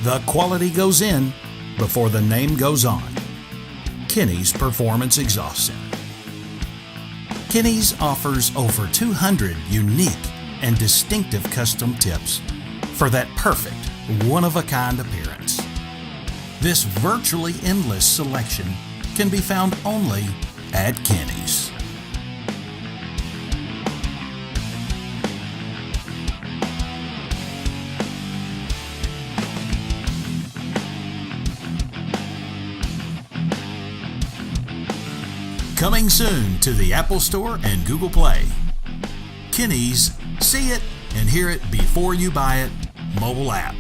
The quality goes in before the name goes on. Kinney's Performance Exhaust Center. Kinney's offers over 200 unique and distinctive custom tips for that perfect, one-of-a-kind appearance. This virtually endless selection can be found only at Kinney's. Coming soon to the Apple Store and Google Play. Kinney's See It and Hear It Before You Buy It mobile app.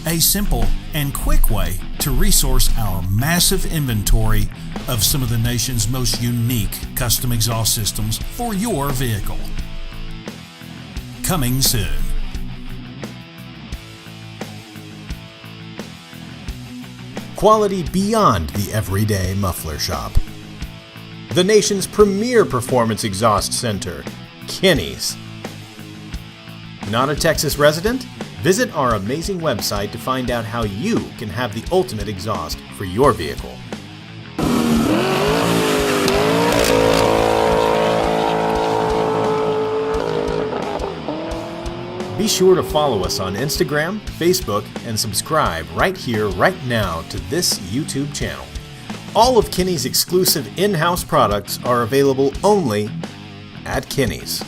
A simple and quick way to resource our massive inventory of some of the nation's most unique custom exhaust systems for your vehicle. Coming soon. Quality beyond the everyday muffler shop. The nation's premier performance exhaust center, Kinney's. Not a Texas resident? Visit our amazing website to find out how you can have the ultimate exhaust for your vehicle. Be sure to follow us on Instagram, Facebook, and subscribe right here, right now to this YouTube channel. All of Kinney's exclusive in-house products are available only at Kinney's.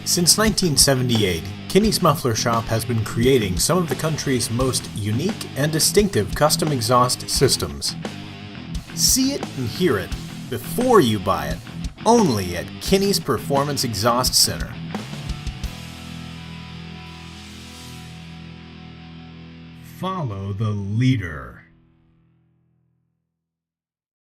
Since 1978, Kinney's Muffler Shop has been creating some of the country's most unique and distinctive custom exhaust systems. See it and hear it before you buy it, only at Kinney's Performance Exhaust Center. Follow the leader.